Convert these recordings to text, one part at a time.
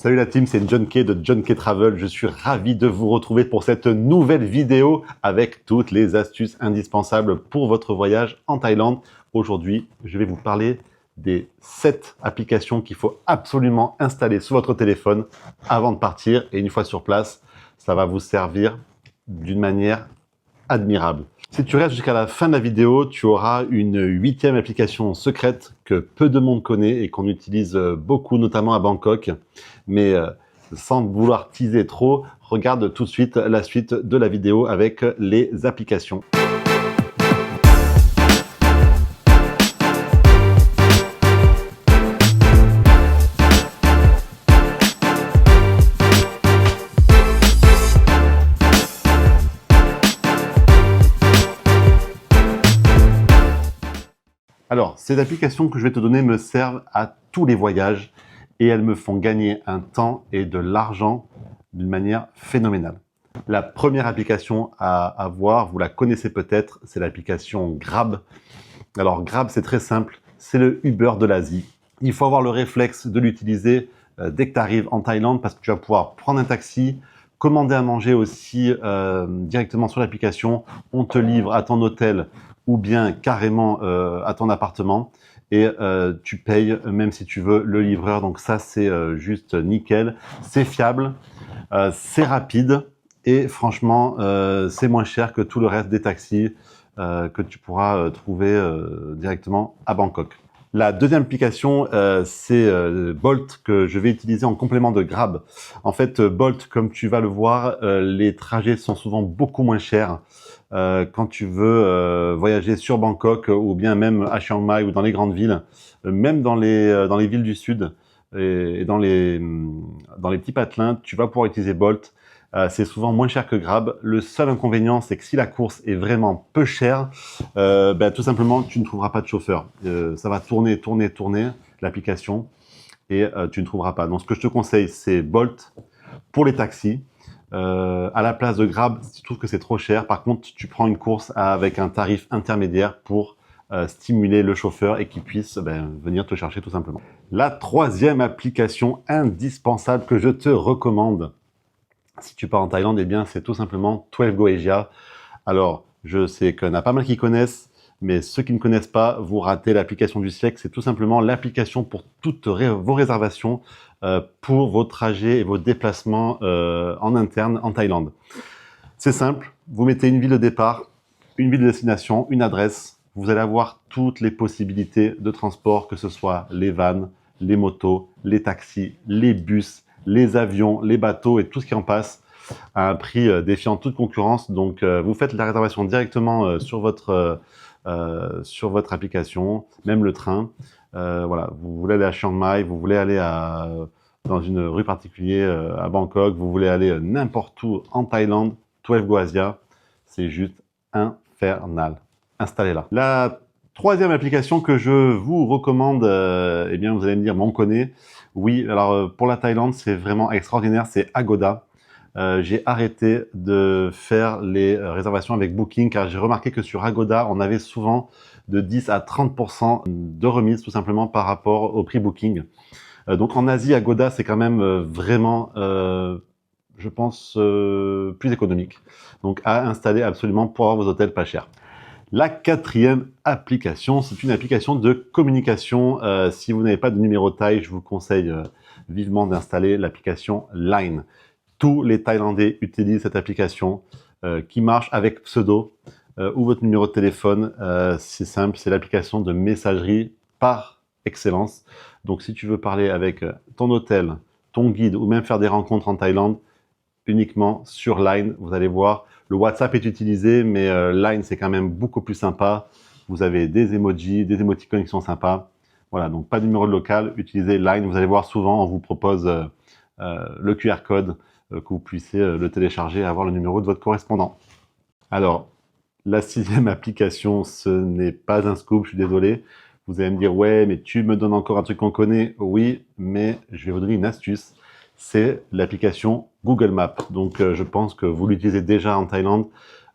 Salut la team, c'est John K de John K Travel. Je suis ravi de vous retrouver pour cette nouvelle vidéo avec toutes les astuces indispensables pour votre voyage en Thaïlande. Aujourd'hui, je vais vous parler des 7 applications qu'il faut absolument installer sur votre téléphone avant de partir. Et une fois sur place, ça va vous servir d'une manière admirable. Si tu restes jusqu'à la fin de la vidéo, tu auras une 8e application secrète que peu de monde connaît et qu'on utilise beaucoup, notamment à Bangkok. Mais sans vouloir teaser trop, regarde tout de suite la suite de la vidéo avec les applications. Alors, ces applications que je vais te donner me servent à tous les voyages et elles me font gagner un temps et de l'argent d'une manière phénoménale. La première application à avoir, vous la connaissez peut-être, c'est l'application Grab. Alors Grab, c'est très simple, c'est le Uber de l'Asie. Il faut avoir le réflexe de l'utiliser dès que tu arrives en Thaïlande parce que tu vas pouvoir prendre un taxi, commander à manger aussi directement sur l'application. On te livre à ton hôtel ou bien carrément à ton appartement et tu payes même si tu veux le livreur. Donc ça, c'est juste nickel. C'est fiable, c'est rapide et franchement, c'est moins cher que tout le reste des taxis que tu pourras trouver directement à Bangkok. La deuxième application, c'est Bolt que je vais utiliser en complément de Grab. En fait, Bolt, comme tu vas le voir, les trajets sont souvent beaucoup moins chers quand tu veux voyager sur Bangkok ou bien même à Chiang Mai ou dans les grandes villes, même dans les villes du sud et dans les petits patelins, tu vas pouvoir utiliser Bolt. C'est souvent moins cher que Grab. Le seul inconvénient, c'est que si la course est vraiment peu chère, tout simplement, tu ne trouveras pas de chauffeur. Ça va tourner, l'application, et tu ne trouveras pas. Donc, ce que je te conseille, c'est Bolt pour les taxis. À la place de Grab, si tu trouves que c'est trop cher, par contre, tu prends une course avec un tarif intermédiaire pour stimuler le chauffeur et qu'il puisse venir te chercher tout simplement. La troisième application indispensable que je te recommande, si tu pars en Thaïlande, eh bien, c'est tout simplement 12 Go Asia. Alors, je sais qu'il y en a pas mal qui connaissent, mais ceux qui ne connaissent pas, vous ratez l'application du siècle. C'est tout simplement l'application pour toutes vos réservations pour vos trajets et vos déplacements en interne en Thaïlande. C'est simple, vous mettez une ville de départ, une ville de destination, une adresse. Vous allez avoir toutes les possibilités de transport, que ce soit les vannes, les motos, les taxis, les bus, les avions, les bateaux et tout ce qui en passe à un prix défiant toute concurrence. Donc, vous faites la réservation directement sur votre application, même le train. Voilà, vous voulez aller à Chiang Mai, vous voulez aller dans une rue particulière à Bangkok, vous voulez aller n'importe où en Thaïlande, 12 Go Asia, c'est juste infernal. Installez-la. La troisième application que je vous recommande, eh bien, vous allez me dire, mais on connaît. Oui, alors pour la Thaïlande, c'est vraiment extraordinaire, c'est Agoda. J'ai arrêté de faire les réservations avec Booking car j'ai remarqué que sur Agoda, on avait souvent de 10 à 30% de remise tout simplement par rapport au prix Booking. Donc en Asie, Agoda, c'est quand même vraiment, je pense, plus économique. Donc à installer absolument pour avoir vos hôtels pas chers. La quatrième application, c'est une application de communication. Si vous n'avez pas de numéro Thaï, je vous conseille vivement d'installer l'application Line. Tous les Thaïlandais utilisent cette application qui marche avec pseudo ou votre numéro de téléphone. C'est simple, c'est l'application de messagerie par excellence. Donc si tu veux parler avec ton hôtel, ton guide ou même faire des rencontres en Thaïlande, uniquement sur Line, vous allez voir. Le WhatsApp est utilisé, mais Line, c'est quand même beaucoup plus sympa. Vous avez des emojis, des émoticônes qui sont sympas. Voilà, donc pas de numéro de local, utilisez Line. Vous allez voir souvent, on vous propose le QR code que vous puissiez le télécharger et avoir le numéro de votre correspondant. Alors, la 6e application, ce n'est pas un scoop, je suis désolé. Vous allez me dire, ouais, mais tu me donnes encore un truc qu'on connaît. Oui, mais je vais vous donner une astuce. C'est l'application Google Maps. Donc, je pense que vous l'utilisez déjà en Thaïlande.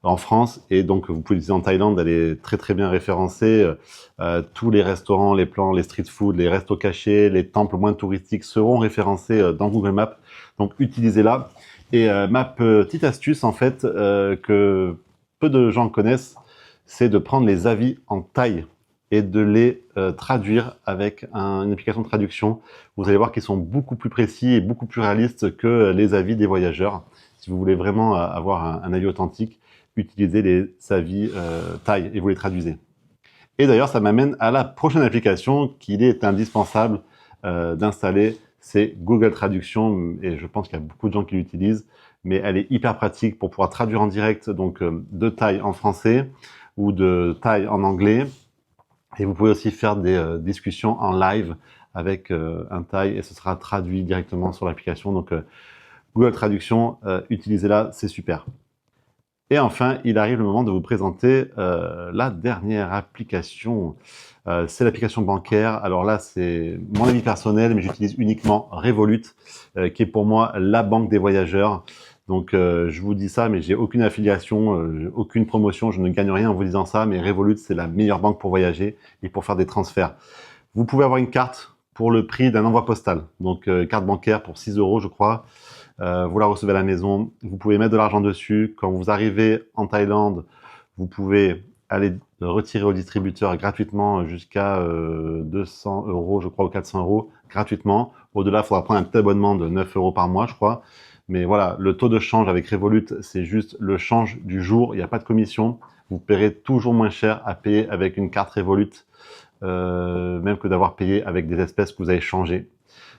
en France, et donc vous pouvez l'utiliser en Thaïlande, elle est très très bien référencée. Tous les restaurants, les plans, les street food, les restos cachés, les temples moins touristiques seront référencés dans Google Maps, donc utilisez-la. Et ma petite astuce en fait, que peu de gens connaissent, c'est de prendre les avis en thaï et de les traduire avec une application de traduction. Vous allez voir qu'ils sont beaucoup plus précis et beaucoup plus réalistes que les avis des voyageurs. Si vous voulez vraiment avoir un avis authentique, utilisez les avis thaï et vous les traduisez. Et d'ailleurs, ça m'amène à la prochaine application qu'il est indispensable d'installer, c'est Google Traduction, et je pense qu'il y a beaucoup de gens qui l'utilisent, mais elle est hyper pratique pour pouvoir traduire en direct, donc de thaï en français ou de thaï en anglais. Et vous pouvez aussi faire des discussions en live avec un thaï et ce sera traduit directement sur l'application. Donc Google Traduction, utilisez-la, c'est super. Et enfin, il arrive le moment de vous présenter la dernière application. C'est l'application bancaire. Alors là, c'est mon avis personnel, mais j'utilise uniquement Revolut, qui est pour moi la banque des voyageurs. Donc je vous dis ça, mais j'ai aucune affiliation, aucune promotion, je ne gagne rien en vous disant ça, mais Revolut, c'est la meilleure banque pour voyager et pour faire des transferts. Vous pouvez avoir une carte pour le prix d'un envoi postal. Donc carte bancaire pour 6 € je crois. Vous la recevez à la maison, vous pouvez mettre de l'argent dessus. Quand vous arrivez en Thaïlande, vous pouvez aller retirer au distributeur gratuitement jusqu'à 200 € je crois, ou 400 € gratuitement. Au-delà, il faudra prendre un petit abonnement de 9 € par mois, je crois. Mais voilà, le taux de change avec Revolut, c'est juste le change du jour, il n'y a pas de commission. Vous paierez toujours moins cher à payer avec une carte Revolut, même que d'avoir payé avec des espèces que vous avez changées,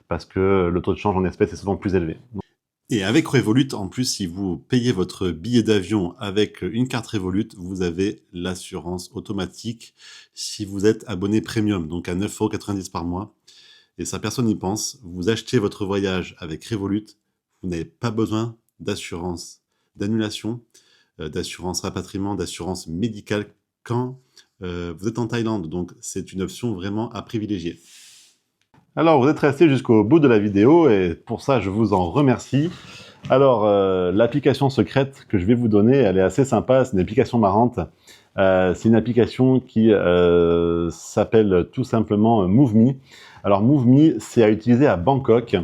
parce que le taux de change en espèces est souvent plus élevé. Et avec Revolut, en plus, si vous payez votre billet d'avion avec une carte Revolut, vous avez l'assurance automatique si vous êtes abonné premium, donc à 9,90 € par mois. Et ça, personne n'y pense. Vous achetez votre voyage avec Revolut, vous n'avez pas besoin d'assurance d'annulation, d'assurance rapatriement, d'assurance médicale quand vous êtes en Thaïlande. Donc, c'est une option vraiment à privilégier. Alors, vous êtes resté jusqu'au bout de la vidéo et pour ça, je vous en remercie. Alors, l'application secrète que je vais vous donner, elle est assez sympa, c'est une application marrante. C'est une application qui s'appelle tout simplement MoveMe. Alors, MoveMe, c'est à utiliser à Bangkok.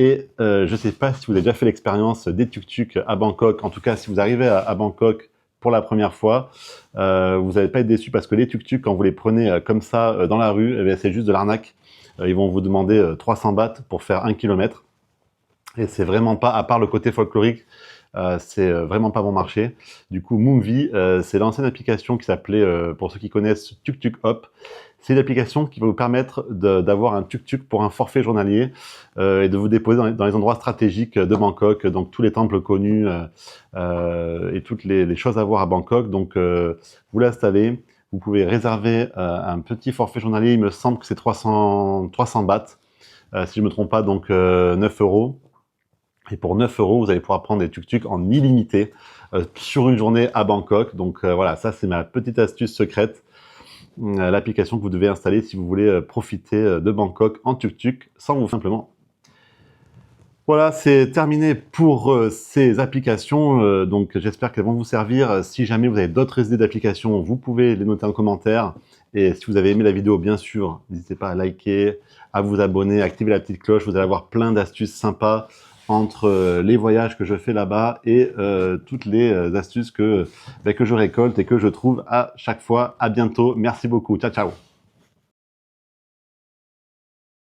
Et je ne sais pas si vous avez déjà fait l'expérience des tuk-tuk à Bangkok. En tout cas, si vous arrivez à Bangkok pour la première fois, vous n'allez pas être déçu parce que les tuk-tuk, quand vous les prenez comme ça dans la rue, eh c'est juste de l'arnaque. Ils vont vous demander 300 bahts pour faire 1 km. Et c'est vraiment pas, à part le côté folklorique, c'est vraiment pas bon marché. Du coup, Moomvi, c'est l'ancienne application qui s'appelait, pour ceux qui connaissent, Tuk Tuk Hop. C'est une application qui va vous permettre d'avoir un tuk-tuk pour un forfait journalier et de vous déposer dans les endroits stratégiques de Bangkok, donc tous les temples connus et toutes les choses à voir à Bangkok. Donc, vous l'installez. Vous pouvez réserver un petit forfait journalier, il me semble que c'est 300 bahts, si je ne me trompe pas, donc 9 €. Et pour 9 €, vous allez pouvoir prendre des tuk-tuk en illimité sur une journée à Bangkok. Donc voilà, ça c'est ma petite astuce secrète, l'application que vous devez installer si vous voulez profiter de Bangkok en tuk-tuk sans vous simplement. Voilà, c'est terminé pour ces applications, donc j'espère qu'elles vont vous servir. Si jamais vous avez d'autres idées d'applications, vous pouvez les noter en commentaire. Et si vous avez aimé la vidéo, bien sûr, n'hésitez pas à liker, à vous abonner, à activer la petite cloche. Vous allez avoir plein d'astuces sympas entre les voyages que je fais là-bas et toutes les astuces que je récolte et que je trouve à chaque fois. À bientôt, merci beaucoup, ciao ciao.